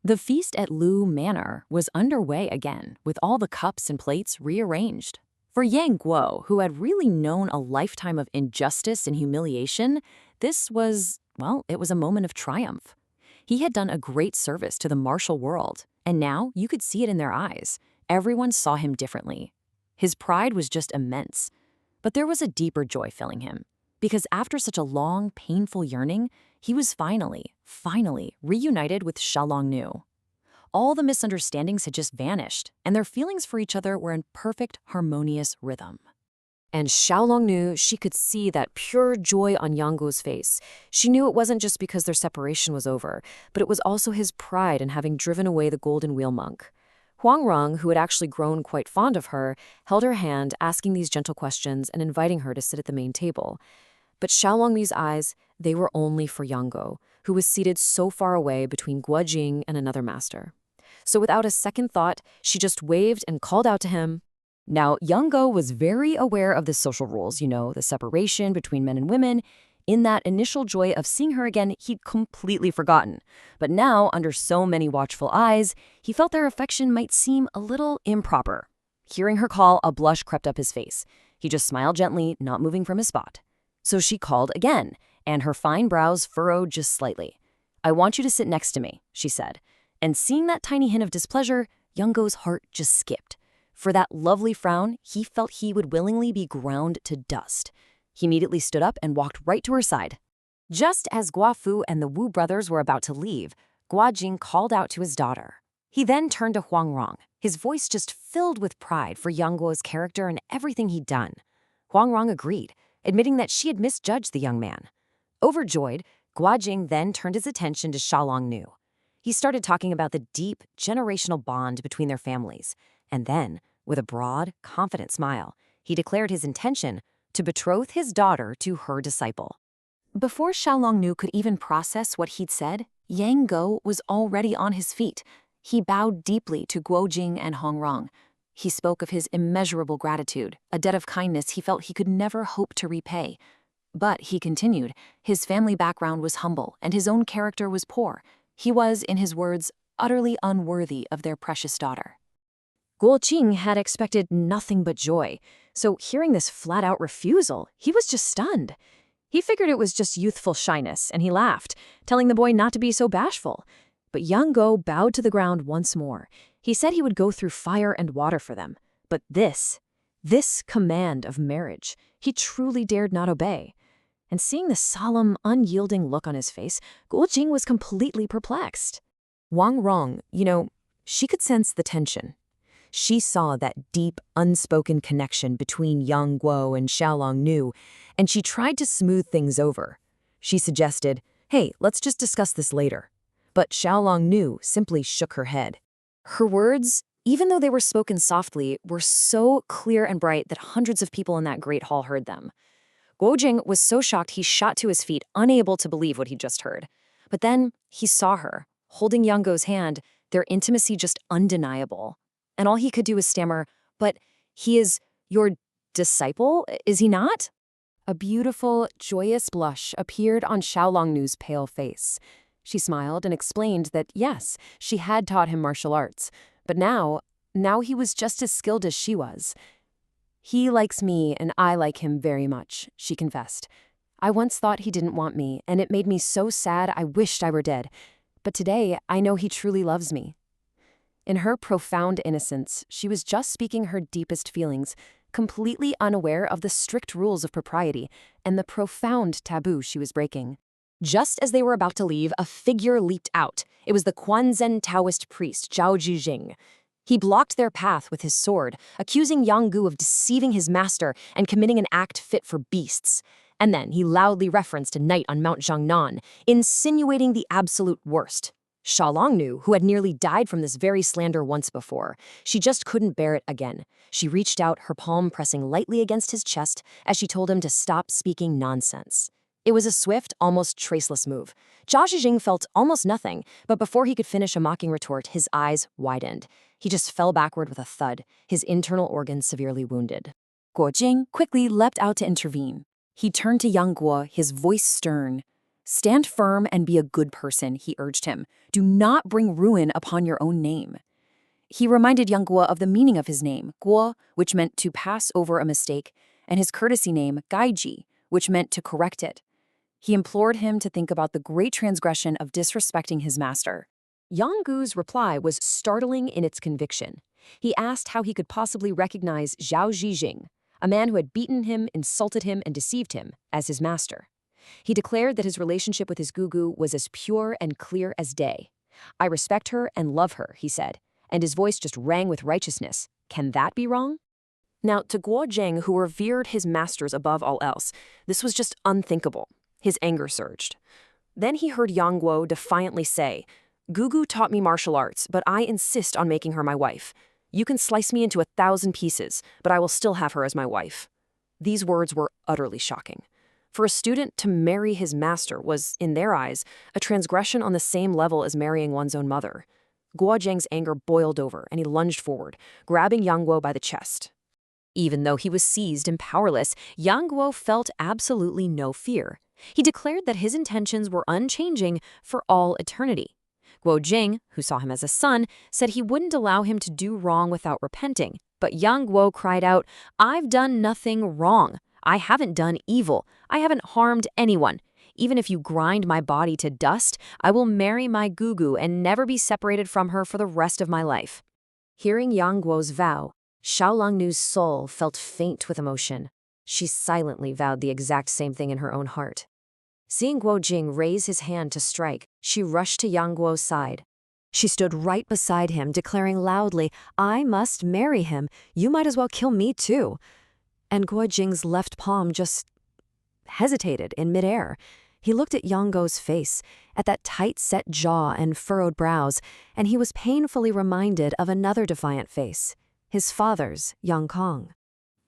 The feast at Lu Manor was underway again, with all the cups and plates rearranged. For Yang Guo, who had really known a lifetime of injustice and humiliation, this was, well, it was a moment of triumph. He had done a great service to the martial world, and now you could see it in their eyes. Everyone saw him differently. His pride was just immense. But there was a deeper joy filling him, because after such a long, painful yearning, he was finally reunited with Xiaolongnu. All the misunderstandings had just vanished, and their feelings for each other were in perfect, harmonious rhythm. And Xiaolongnu, she could see that pure joy on Yang Guo's face. She knew it wasn't just because their separation was over, but it was also his pride in having driven away the Golden Wheel monk. Huangrong, who had actually grown quite fond of her, held her hand, asking these gentle questions and inviting her to sit at the main table. But Xiaolongnu's eyes, they were only for Yang Guo, who was seated so far away between Guojing and another master. So without a second thought, she just waved and called out to him. Now, Yang Guo was very aware of the social rules, the separation between men and women. In that initial joy of seeing her again, he'd completely forgotten. But now, under so many watchful eyes, he felt their affection might seem a little improper. Hearing her call, a blush crept up his face. He just smiled gently, not moving from his spot. So she called again, and her fine brows furrowed just slightly. "I want you to sit next to me," she said. And seeing that tiny hint of displeasure, Yang Guo's heart just skipped. For that lovely frown, he felt he would willingly be ground to dust. He immediately stood up and walked right to her side. Just as Guafu and the Wu brothers were about to leave, Guojing called out to his daughter. He then turned to Huangrong, his voice just filled with pride for Yang Guo's character and everything he'd done. Huangrong agreed, admitting that she had misjudged the young man. Overjoyed, Guojing then turned his attention to Xiaolongnu. He started talking about the deep, generational bond between their families, and then, with a broad, confident smile, he declared his intention to betroth his daughter to her disciple. Before Xiaolongnu could even process what he'd said, Yang Guo was already on his feet. He bowed deeply to Guojing and Huangrong. He spoke of his immeasurable gratitude, a debt of kindness he felt he could never hope to repay. But, he continued, his family background was humble and his own character was poor. He was, in his words, utterly unworthy of their precious daughter. Guoqing had expected nothing but joy, so hearing this flat-out refusal, he was just stunned. He figured it was just youthful shyness, and he laughed, telling the boy not to be so bashful. But Yang Guo bowed to the ground once more. He said he would go through fire and water for them. But this command of marriage, he truly dared not obey. And seeing the solemn, unyielding look on his face, Guojing was completely perplexed. Huangrong, she could sense the tension. She saw that deep, unspoken connection between Yang Guo and Xiaolongnu, and she tried to smooth things over. She suggested, "Hey, let's just discuss this later." But Xiaolongnu simply shook her head. Her words, even though they were spoken softly, were so clear and bright that hundreds of people in that great hall heard them. Guojing was so shocked he shot to his feet, unable to believe what he'd just heard. But then he saw her, holding Yang Guo's hand, their intimacy just undeniable. And all he could do was stammer, "But he is your disciple, is he not?" A beautiful, joyous blush appeared on Xiaolongnu's pale face. She smiled and explained that yes, she had taught him martial arts, but now he was just as skilled as she was. "He likes me and I like him very much," she confessed. "I once thought he didn't want me, and it made me so sad I wished I were dead. But today I know he truly loves me." In her profound innocence, she was just speaking her deepest feelings, completely unaware of the strict rules of propriety and the profound taboo she was breaking. Just as they were about to leave, a figure leaped out. It was the Quanzhen Taoist priest, Zhao Zhijing. He blocked their path with his sword, accusing Yang Guo of deceiving his master and committing an act fit for beasts. And then he loudly referenced a night on Mount Jiangnan, insinuating the absolute worst. Xiaolongnu, who had nearly died from this very slander once before, she just couldn't bear it again. She reached out, her palm pressing lightly against his chest as she told him to stop speaking nonsense. It was a swift, almost traceless move. Zhao Zhijing felt almost nothing, but before he could finish a mocking retort, his eyes widened. He just fell backward with a thud, his internal organs severely wounded. Guojing quickly leapt out to intervene. He turned to Yang Guo, his voice stern. Stand firm and be a good person, he urged him. Do not bring ruin upon your own name. He reminded Yang Guo of the meaning of his name, Guo, which meant to pass over a mistake, and his courtesy name, Gaiji, which meant to correct it. He implored him to think about the great transgression of disrespecting his master. Yang Guo's reply was startling in its conviction. He asked how he could possibly recognize Zhao Zhijing, a man who had beaten him, insulted him, and deceived him, as his master. He declared that his relationship with his gugu was as pure and clear as day. I respect her and love her, he said, and his voice just rang with righteousness. Can that be wrong? Now, to Guo Zheng, who revered his masters above all else, this was just unthinkable. His anger surged. Then he heard Yang Guo defiantly say, Gugu taught me martial arts, but I insist on making her my wife. You can slice me into 1,000 pieces, but I will still have her as my wife. These words were utterly shocking. For a student to marry his master was, in their eyes, a transgression on the same level as marrying one's own mother. Guo Zheng's anger boiled over, and he lunged forward, grabbing Yang Guo by the chest. Even though he was seized and powerless, Yang Guo felt absolutely no fear. He declared that his intentions were unchanging for all eternity. Guo Zheng, who saw him as a son, said he wouldn't allow him to do wrong without repenting. But Yang Guo cried out, I've done nothing wrong. I haven't done evil. I haven't harmed anyone. Even if you grind my body to dust, I will marry my gugu and never be separated from her for the rest of my life. Hearing Yang Guo's vow, Xiaolongnu's soul felt faint with emotion. She silently vowed the exact same thing in her own heart. Seeing Guo Jing raise his hand to strike, she rushed to Yang Guo's side. She stood right beside him, declaring loudly, I must marry him. You might as well kill me too. And Guo Jing's left palm just hesitated in midair. He looked at Yang Guo's face, at that tight-set jaw and furrowed brows, and he was painfully reminded of another defiant face, his father's, Yang Kong.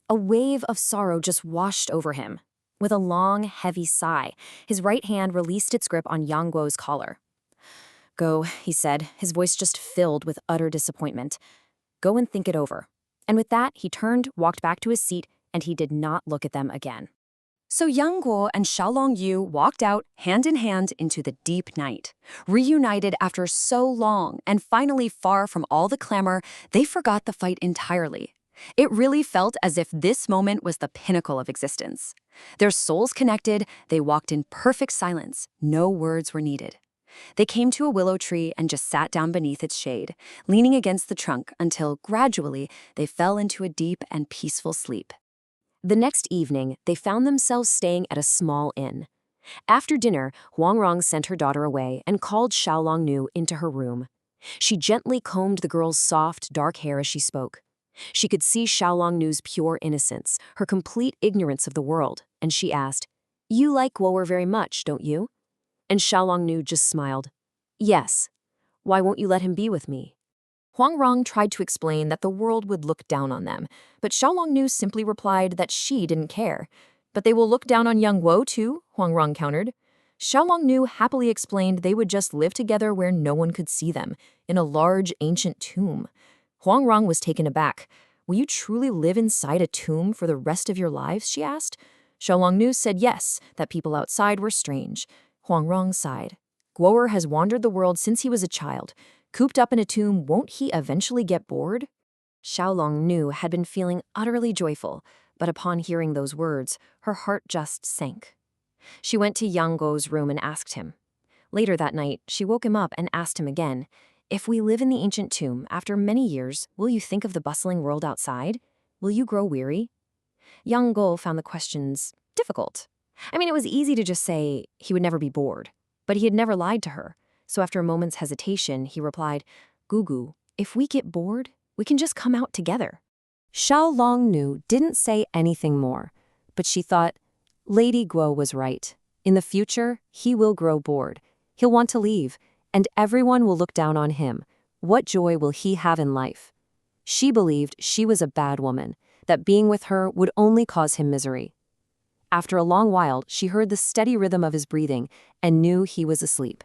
A wave of sorrow just washed over him. With a long, heavy sigh, his right hand released its grip on Yang Guo's collar. Go, he said, his voice just filled with utter disappointment. Go and think it over. And with that, he turned, walked back to his seat, and he did not look at them again. So Yang Guo and Xiaolongnu walked out hand in hand into the deep night. Reunited after so long and finally far from all the clamor, they forgot the fight entirely. It really felt as if this moment was the pinnacle of existence. Their souls connected, they walked in perfect silence. No words were needed. They came to a willow tree and just sat down beneath its shade, leaning against the trunk until, gradually, they fell into a deep and peaceful sleep. The next evening, they found themselves staying at a small inn. After dinner, Huangrong sent her daughter away and called Xiaolongnu into her room. She gently combed the girl's soft, dark hair as she spoke. She could see Xiaolongnu's pure innocence, her complete ignorance of the world, and she asked, You like Guo very much, don't you? And Xiaolongnu just smiled. Yes. Why won't you let him be with me? Huangrong tried to explain that the world would look down on them, but Xiaolongnu simply replied that she didn't care. But they will look down on Yang Guo too, Huangrong countered. Xiaolongnu happily explained they would just live together where no one could see them, in a large ancient tomb. Huangrong was taken aback. Will you truly live inside a tomb for the rest of your lives, she asked. Xiaolongnu said yes, that people outside were strange. Huangrong sighed. Guo has wandered the world since he was a child. Cooped up in a tomb, won't he eventually get bored? Xiaolongnu had been feeling utterly joyful, but upon hearing those words, her heart just sank. She went to Yang Guo's room and asked him. Later that night, she woke him up and asked him again, If we live in the ancient tomb, after many years, will you think of the bustling world outside? Will you grow weary? Yang Guo found the questions difficult. It was easy to just say he would never be bored, but he had never lied to her. So after a moment's hesitation, he replied, Gugu, if we get bored, we can just come out together. Xiaolongnu didn't say anything more, but she thought, Lady Guo was right. In the future, he will grow bored. He'll want to leave, and everyone will look down on him. What joy will he have in life? She believed she was a bad woman, that being with her would only cause him misery. After a long while, she heard the steady rhythm of his breathing and knew he was asleep.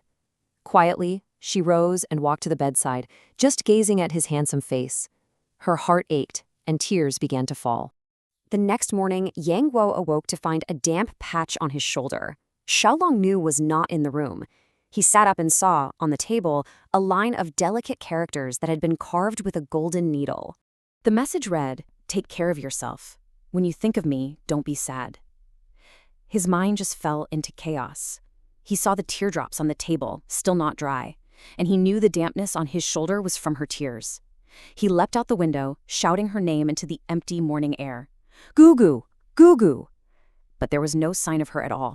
Quietly, she rose and walked to the bedside, just gazing at his handsome face. Her heart ached, and tears began to fall. The next morning, Yang Guo awoke to find a damp patch on his shoulder. Xiaolongnu was not in the room. He sat up and saw, on the table, a line of delicate characters that had been carved with a golden needle. The message read, "Take care of yourself. When you think of me, don't be sad." His mind just fell into chaos. He saw the teardrops on the table, still not dry, and he knew the dampness on his shoulder was from her tears. He leapt out the window, shouting her name into the empty morning air. "Gugu! Gugu!" But there was no sign of her at all.